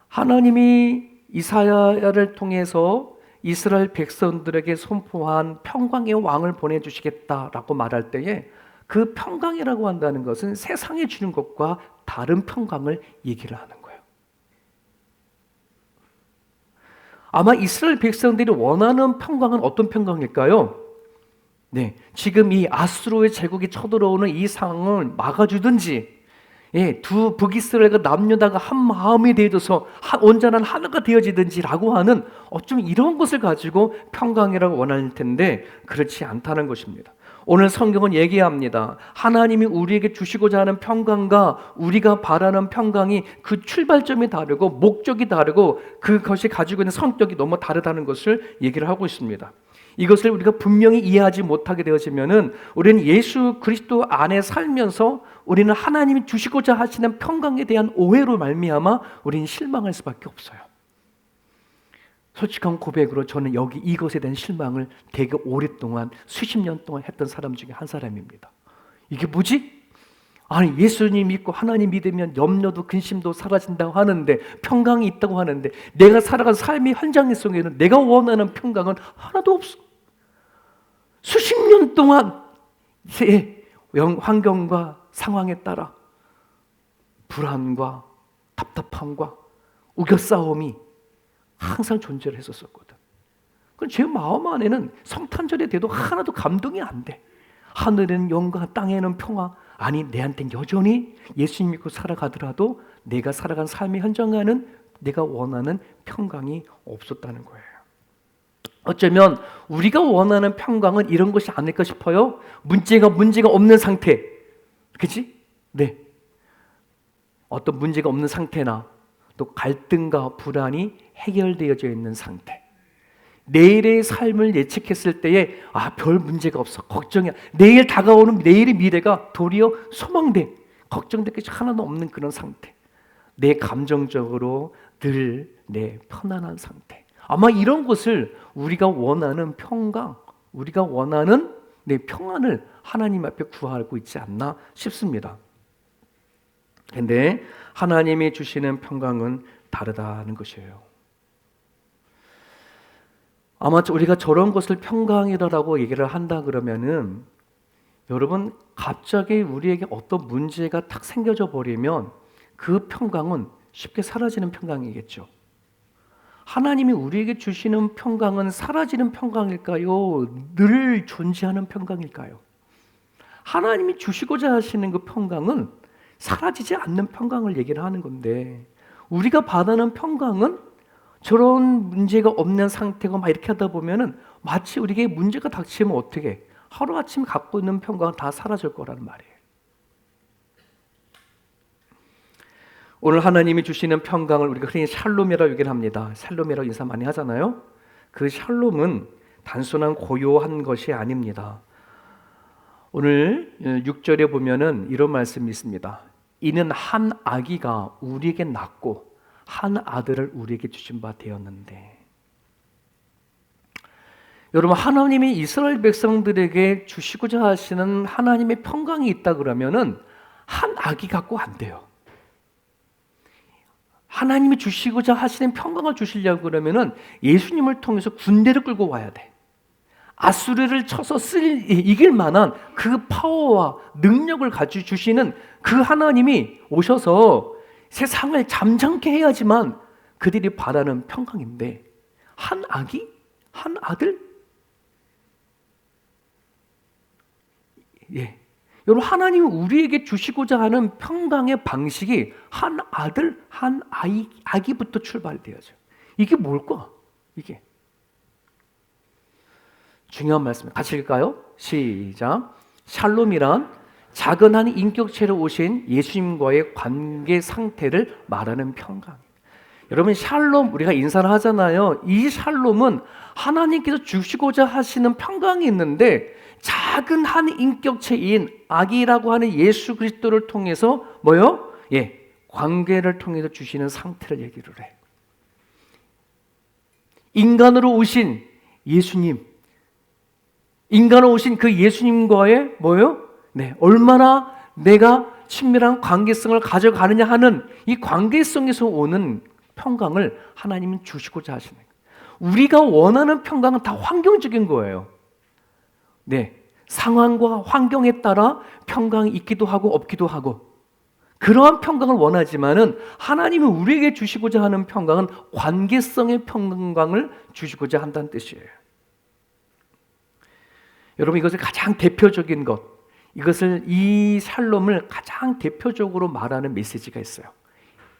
하나님이 이사야를 통해서 이스라엘 백성들에게 선포한 평강의 왕을 보내주시겠다라고 말할 때에 그 평강이라고 한다는 것은 세상에 주는 것과 다른 평강을 얘기를 하는 거예요. 아마 이스라엘 백성들이 원하는 평강은 어떤 평강일까요? 네, 지금 이 아수르의 제국이 쳐들어오는 이 상황을 막아주든지, 두 북이스라엘과 남유다가 한 마음이 되어서 온전한 하나가 되어지든지라고 하는 어쩜 이런 것을 가지고 평강이라고 원할 텐데 그렇지 않다는 것입니다. 오늘 성경은 얘기합니다. 하나님이 우리에게 주시고자 하는 평강과 우리가 바라는 평강이 그 출발점이 다르고 목적이 다르고 그것이 가지고 있는 성격이 너무 다르다는 것을 얘기를 하고 있습니다. 이것을 우리가 분명히 이해하지 못하게 되어지면은 우리는 예수 그리스도 안에 살면서 우리는 하나님이 주시고자 하시는 평강에 대한 오해로 말미암아 우리는 실망할 수밖에 없어요. 솔직한 고백으로 저는 이것에 대한 실망을 되게 오랫동안 수십 년 동안 했던 사람 중에 한 사람입니다. 이게 뭐지? 아니, 예수님 믿고 하나님 믿으면 염려도 근심도 사라진다고 하는데, 평강이 있다고 하는데, 내가 살아간 삶의 현장 속에는 내가 원하는 평강은 하나도 없어. 수십 년 동안 환경과 상황에 따라 불안과 답답함과 우겨싸움이 항상 존재를 했었거든. 제 마음 안에는 성탄절에 돼도 하나도 감동이 안 돼. 하늘에는 영광, 땅에는 평화. 아니, 내한테는 여전히 예수님 믿고 살아가더라도 내가 살아간 삶의 현장에는 내가 원하는 평강이 없었다는 거예요. 어쩌면 우리가 원하는 평강은 이런 것이 아닐까 싶어요. 문제가 없는 상태. 그치? 네. 어떤 문제가 없는 상태나 또 갈등과 불안이 해결되어져 있는 상태. 내일의 삶을 예측했을 때에 별 문제가 없어. 걱정이야. 내일 다가오는 내일의 미래가 도리어 소망돼. 걱정될 것이 하나도 없는 그런 상태. 내 감정적으로 늘 내 편안한 상태. 아마 이런 것을 우리가 원하는 평강, 우리가 원하는 내 평안을 하나님 앞에 구하고 있지 않나 싶습니다. 그런데 하나님이 주시는 평강은 다르다는 것이에요. 아마 우리가 저런 것을 평강이라고 얘기를 한다 그러면은, 여러분, 갑자기 우리에게 어떤 문제가 탁 생겨져 버리면 그 평강은 쉽게 사라지는 평강이겠죠. 하나님이 우리에게 주시는 평강은 사라지는 평강일까요? 늘 존재하는 평강일까요? 하나님이 주시고자 하시는 그 평강은 사라지지 않는 평강을 얘기를 하는 건데, 우리가 바라는 평강은 저런 문제가 없는 상태고 막 이렇게 하다 보면은 마치 우리에게 문제가 닥치면 어떻게 하루아침에 갖고 있는 평강은 다 사라질 거라는 말이에요. 오늘 하나님이 주시는 평강을 우리가 흔히 샬롬이라고 얘기를 합니다. 샬롬이라고 인사 많이 하잖아요. 그 샬롬은 단순한 고요한 것이 아닙니다. 오늘 6절에 보면은 이런 말씀이 있습니다. 이는 한 아기가 우리에게 낳고 한 아들을 우리에게 주신 바 되었는데, 여러분, 하나님이 이스라엘 백성들에게 주시고자 하시는 하나님의 평강이 있다 그러면은 한 아기 갖고 안 돼요. 하나님이 주시고자 하시는 평강을 주시려고 그러면은 예수님을 통해서 군대를 끌고 와야 돼. 아수르를 쳐서 이길 만한 그 파워와 능력을 가지고 주시는 그 하나님이 오셔서 세상을 잠잠케 해야지만 그들이 바라는 평강인데, 한 아기? 한 아들? 예. 여러분, 하나님이 우리에게 주시고자 하는 평강의 방식이 한 아들, 한 아기부터 출발돼야죠. 이게 뭘까? 이게 중요한 말씀입니다. 같이 읽을까요? 시작. 샬롬이란 작은 한 인격체로 오신 예수님과의 관계 상태를 말하는 평강. 여러분, 샬롬, 우리가 인사를 하잖아요. 이 샬롬은 하나님께서 주시고자 하시는 평강이 있는데, 작은 한 인격체인 아기라고 하는 예수 그리스도를 통해서 뭐요? 예, 관계를 통해서 주시는 상태를 얘기를 해. 인간으로 오신 예수님, 인간으로 오신 그 예수님과의 뭐요? 네, 얼마나 내가 친밀한 관계성을 가져가느냐 하는 이 관계성에서 오는 평강을 하나님은 주시고자 하시는 거예요. 우리가 원하는 평강은 다 환경적인 거예요. 네, 상황과 환경에 따라 평강이 있기도 하고 없기도 하고, 그러한 평강을 원하지만은 하나님은 우리에게 주시고자 하는 평강은 관계성의 평강을 주시고자 한다는 뜻이에요. 여러분, 이것을 가장 대표적인 것, 이것을 이 샬롬을 가장 대표적으로 말하는 메시지가 있어요.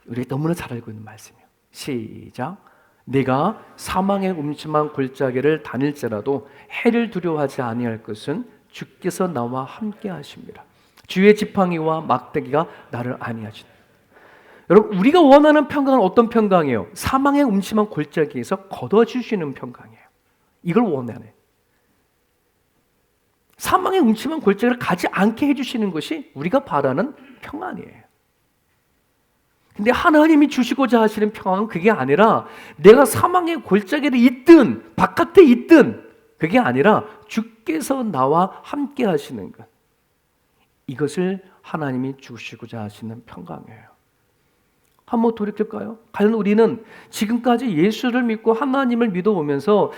우리가 너무나 잘 알고 있는 말씀이에요. 시작. 내가 사망의 음침한 골짜기를 다닐지라도 해를 두려워하지 아니할 것은 주께서 나와 함께 하십니다. 주의 지팡이와 막대기가 나를 안위하시네. 여러분, 우리가 원하는 평강은 어떤 평강이에요? 사망의 음침한 골짜기에서 걷어주시는 평강이에요. 이걸 원하네. 사망의 음침한 골짜기를 가지 않게 해주시는 것이 우리가 바라는 평안이에요. 근데 하나님이 주시고자 하시는 평안은 그게 아니라 내가 사망의 골짜기를 있든 바깥에 있든 그게 아니라 주께서 나와 함께 하시는 것, 이것을 하나님이 주시고자 하시는 평강이에요. 한번 돌이킬까요? 과연 우리는 지금까지 예수를 믿고 하나님을 믿어오면서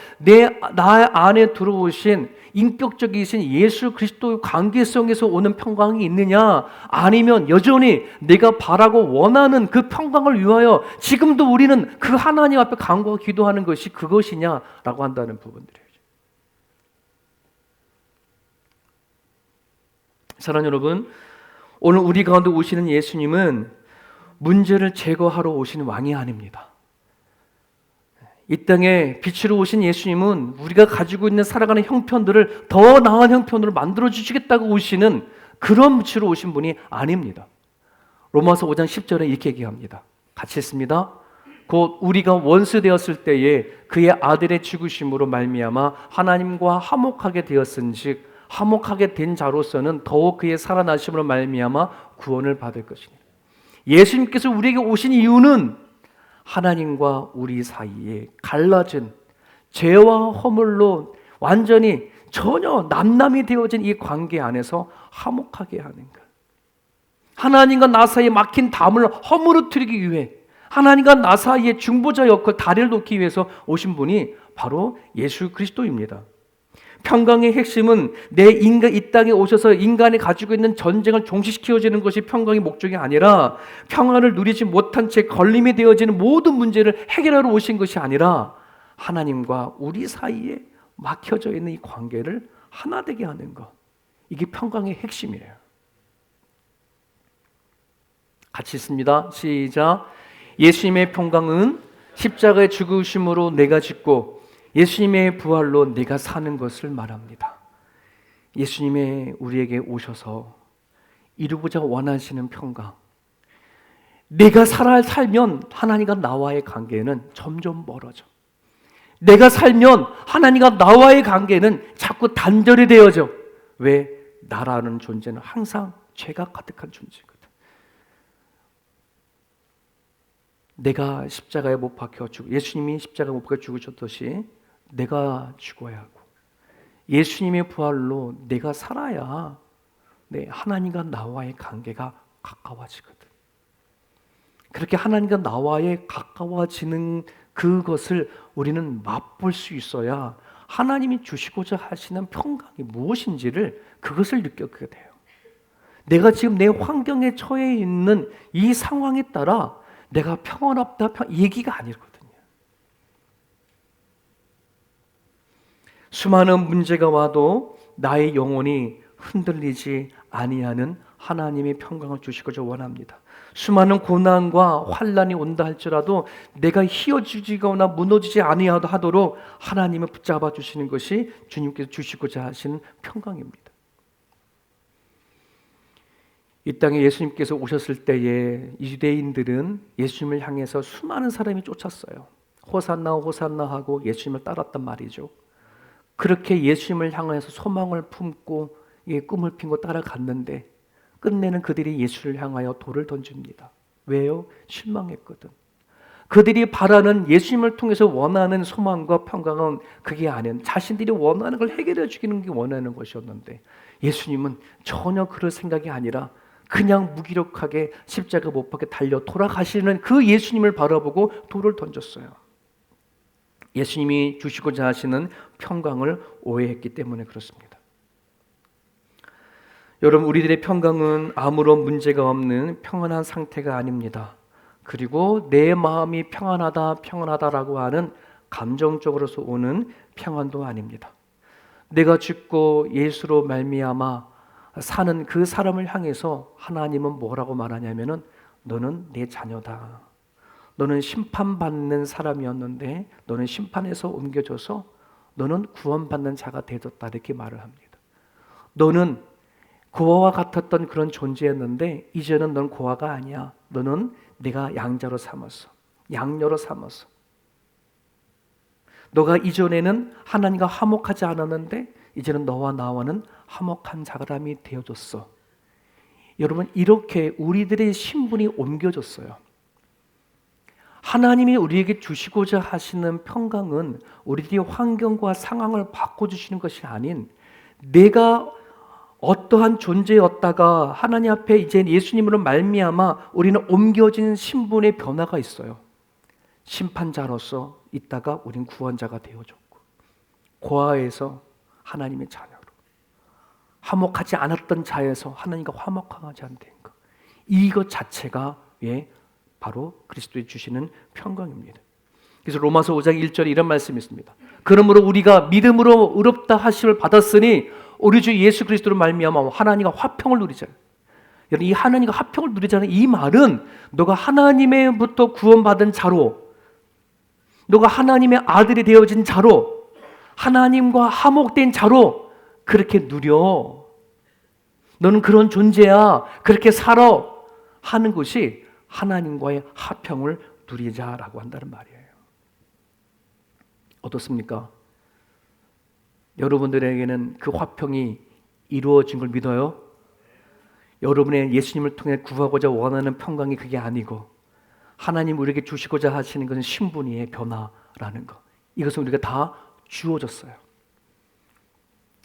나 안에 들어오신 인격적이신 예수 그리스도의 관계성에서 오는 평강이 있느냐, 아니면 여전히 내가 바라고 원하는 그 평강을 위하여 지금도 우리는 그 하나님 앞에 간구하고 기도하는 것이 그것이냐라고 한다는 부분들이에요. 사랑하는 여러분, 오늘 우리 가운데 오시는 예수님은 문제를 제거하러 오시는 왕이 아닙니다. 이 땅에 빛으로 오신 예수님은 우리가 가지고 있는 살아가는 형편들을 더 나은 형편으로 만들어 주시겠다고 오시는 그런 빛으로 오신 분이 아닙니다. 로마서 5장 10절에 이렇게 얘기합니다. 같이 읽습니다. 곧 우리가 원수 되었을 때에 그의 아들의 죽으심으로 말미암아 하나님과 화목하게 되었은즉 화목하게 된 자로서는 더욱 그의 살아나심으로 말미암아 구원을 받을 것이니. 예수님께서 우리에게 오신 이유는 하나님과 우리 사이에 갈라진 죄와 허물로 완전히 전혀 남남이 되어진 이 관계 안에서 화목하게 하는 것, 하나님과 나 사이에 막힌 담을 허물어뜨리기 위해 하나님과 나 사이에 중보자 역할, 다리를 놓기 위해서 오신 분이 바로 예수 그리스도입니다. 평강의 핵심은 이 땅에 오셔서 인간이 가지고 있는 전쟁을 종식시켜주는 것이 평강의 목적이 아니라, 평안을 누리지 못한 채 걸림이 되어지는 모든 문제를 해결하러 오신 것이 아니라 하나님과 우리 사이에 막혀져 있는 이 관계를 하나 되게 하는 것, 이게 평강의 핵심이에요. 같이 있습니다. 시작. 예수님의 평강은 십자가의 죽으심으로 내가 짓고 예수님의 부활로 내가 사는 것을 말합니다. 예수님의 우리에게 오셔서 이루고자 원하시는 평강, 내가 살면 하나님과 나와의 관계는 점점 멀어져. 내가 살면 하나님과 나와의 관계는 자꾸 단절이 되어져. 왜? 나라는 존재는 항상 죄가 가득한 존재거든. 내가 십자가에 못 박혀 예수님이 십자가에 못 박혀 죽으셨듯이 내가 죽어야 하고, 예수님의 부활로 내가 살아야 하나님과 나와의 관계가 가까워지거든. 그렇게 하나님과 나와의 가까워지는 그것을 우리는 맛볼 수 있어야 하나님이 주시고자 하시는 평강이 무엇인지를 그것을 느끼게 돼요. 내가 지금 내 환경에 처해 있는 이 상황에 따라 내가 평안없다 얘기가 아니거든요. 수많은 문제가 와도 나의 영혼이 흔들리지 아니하는 하나님의 평강을 주시고자 원합니다. 수많은 고난과 환난이 온다 할지라도 내가 휘어지거나 무너지지 아니하도록 하나님을 붙잡아 주시는 것이 주님께서 주시고자 하시는 평강입니다. 이 땅에 예수님께서 오셨을 때에 유대인들은 예수님을 향해서 수많은 사람이 쫓았어요. 호산나 호산나 하고 예수님을 따랐단 말이죠. 그렇게 예수님을 향해서 소망을 품고 꿈을 피고 따라갔는데 끝내는 그들이 예수를 향하여 돌을 던집니다. 왜요? 실망했거든. 그들이 바라는 예수님을 통해서 원하는 소망과 평강은 그게 아닌 자신들이 원하는 걸 해결해 주기는 게 원하는 것이었는데, 예수님은 전혀 그럴 생각이 아니라 그냥 무기력하게 십자가 못 박혀 달려 돌아가시는 그 예수님을 바라보고 돌을 던졌어요. 예수님이 주시고자 하시는 평강을 오해했기 때문에 그렇습니다. 여러분, 우리들의 평강은 아무런 문제가 없는 평안한 상태가 아닙니다. 그리고 내 마음이 평안하다라고 하는 감정적으로서 오는 평안도 아닙니다. 내가 죽고 예수로 말미암아 사는 그 사람을 향해서 하나님은 뭐라고 말하냐면은 너는 내 자녀다. 너는 심판받는 사람이었는데 너는 심판에서 옮겨져서 너는 구원받는 자가 되었다, 이렇게 말을 합니다. 너는 고아와 같았던 그런 존재였는데 이제는 넌 고아가 아니야. 너는 내가 양자로 삼았어. 양녀로 삼았어. 너가 이전에는 하나님과 화목하지 않았는데 이제는 너와 나와는 화목한 사람이 되어졌어. 여러분, 이렇게 우리들의 신분이 옮겨졌어요. 하나님이 우리에게 주시고자 하시는 평강은 우리들의 환경과 상황을 바꿔주시는 것이 아닌, 내가 어떠한 존재였다가 하나님 앞에 이제 예수님으로 말미암아 우리는 옮겨진 신분의 변화가 있어요. 심판자로서 있다가 우린 구원자가 되어졌고, 고아에서 하나님의 자녀로, 화목하지 않았던 자에서 하나님과 화목하지 않는 것, 이것 자체가 바로 그리스도의 주시는 평강입니다. 그래서 로마서 5장 1절에 이런 말씀이 있습니다. 그러므로 우리가 믿음으로 의롭다 하심을 받았으니 우리 주 예수 그리스도로 말미암아 하나님과 화평을 누리잖아요. 여러분, 이 하나님과 화평을 누리자는 이 말은 너가 하나님의부터 구원받은 자로, 너가 하나님의 아들이 되어진 자로, 하나님과 화목된 자로 그렇게 누려. 너는 그런 존재야. 그렇게 살아. 하는 것이 하나님과의 화평을 누리자라고 한다는 말이에요. 어떻습니까? 여러분들에게는 그 화평이 이루어진 걸 믿어요? 여러분의 예수님을 통해 구하고자 원하는 평강이 그게 아니고 하나님 우리에게 주시고자 하시는 것은 신분의 변화라는 것, 이것은 우리가 다 주어졌어요.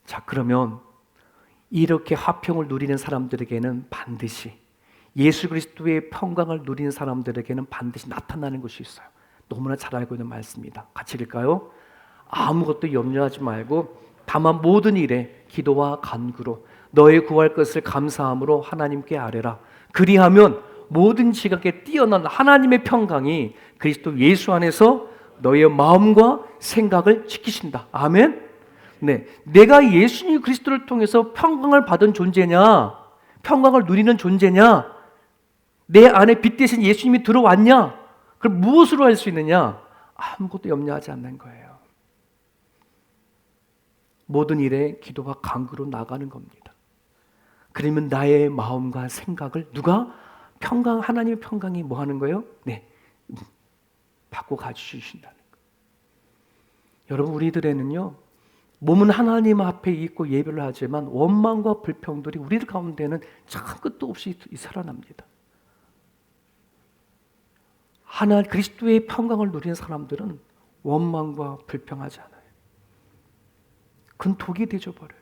자, 그러면 이렇게 화평을 누리는 사람들에게는 반드시, 예수 그리스도의 평강을 누리는 사람들에게는 반드시 나타나는 것이 있어요. 너무나 잘 알고 있는 말씀입니다. 같이 읽을까요? 아무것도 염려하지 말고 다만 모든 일에 기도와 간구로 너의 구할 것을 감사함으로 하나님께 아뢰라. 그리하면 모든 지각에 뛰어난 하나님의 평강이 그리스도 예수 안에서 너의 마음과 생각을 지키신다. 아멘. 네, 내가 예수님 그리스도를 통해서 평강을 받은 존재냐, 평강을 누리는 존재냐, 내 안에 빛 대신 예수님이 들어왔냐, 그걸 무엇으로 할 수 있느냐? 아무것도 염려하지 않는 거예요. 모든 일에 기도와 간구로 나가는 겁니다. 그러면 나의 마음과 생각을 누가 평강, 하나님의 평강이 뭐 하는 거예요? 네, 바꿔 가주신다는 거예요. 여러분, 우리들에는요 몸은 하나님 앞에 있고 예배를 하지만 원망과 불평들이 우리 가운데는 참 끝도 없이 살아납니다. 하나 그리스도의 평강을 누리는 사람들은 원망과 불평하지 않아요. 그건 독이 되져 버려요.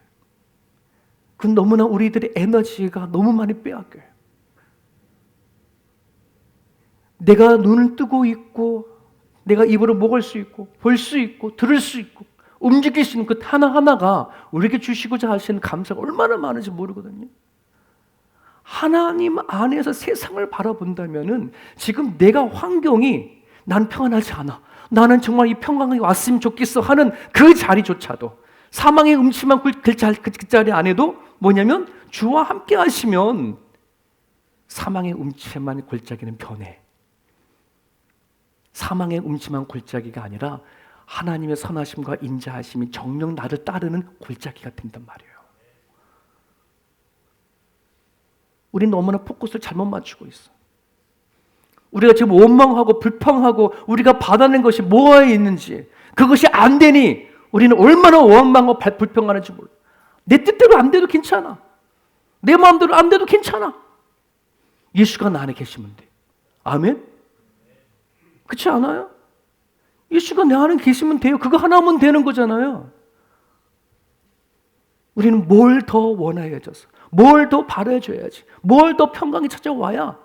그건 너무나 우리들의 에너지가 너무 많이 빼앗겨요. 내가 눈을 뜨고 있고 내가 입으로 먹을 수 있고 볼 수 있고 들을 수 있고 움직일 수 있는 그 하나하나가 우리에게 주시고자 하시는 감사가 얼마나 많은지 모르거든요. 하나님 안에서 세상을 바라본다면은 지금 내가 환경이 난 평안하지 않아. 나는 정말 이 평강이 왔으면 좋겠어 하는 그 자리조차도 사망의 음침한 그 자리 안에도 뭐냐면 주와 함께 하시면 사망의 음침한 골짜기는 변해. 사망의 음침한 골짜기가 아니라 하나님의 선하심과 인자하심이 정녕 나를 따르는 골짜기가 된단 말이에요. 우리는 너무나 포커스를 잘못 맞추고 있어. 우리가 지금 원망하고 불평하고 우리가 받아낸 것이 뭐에 있는지 그것이 안 되니 우리는 얼마나 원망하고 불평하는지 몰라. 내 뜻대로 안 돼도 괜찮아. 내 마음대로 안 돼도 괜찮아. 예수가 나 안에 계시면 돼. 아멘? 그렇지 않아요? 예수가 내 안에 계시면 돼요. 그거 하나면 되는 거잖아요. 우리는 뭘 더 원해야져서 뭘 더 바라줘야지 뭘 더 평강이 찾아와야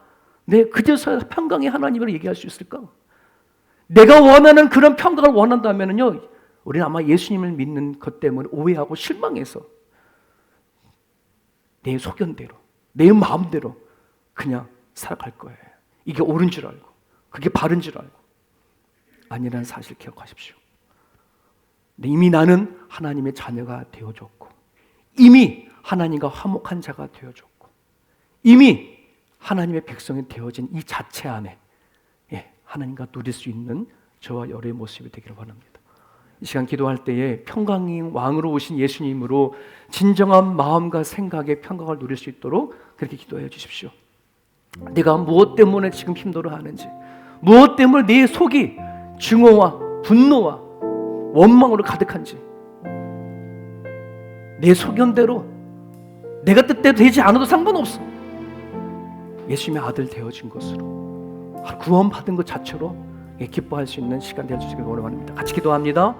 내 그제서야 평강의 하나님을 얘기할 수 있을까? 내가 원하는 그런 평강을 원한다면요 우리는 아마 예수님을 믿는 것 때문에 오해하고 실망해서 내 소견대로 내 마음대로 그냥 살아갈 거예요. 이게 옳은 줄 알고 그게 바른 줄 알고 아니라는 사실 기억하십시오. 이미 나는 하나님의 자녀가 되어졌고 이미 하나님과 화목한 자가 되어졌고 이미 하나님의 백성이 되어진 이 자체 안에 하나님과 누릴 수 있는 저와 여러의 모습이 되기를 원합니다. 이 시간 기도할 때에 평강이 왕으로 오신 예수님으로 진정한 마음과 생각에 평강을 누릴 수 있도록 그렇게 기도해 주십시오. 내가 무엇 때문에 지금 힘들어하는지 무엇 때문에 내 속이 증오와 분노와 원망으로 가득한지 내 소견대로 내가 뜻대로 되지 않아도 상관없어. 예수님의 아들 되어진 것으로 구원받은 것 자체로 기뻐할 수 있는 시간 되어주시길 원합니다. 같이 기도합니다.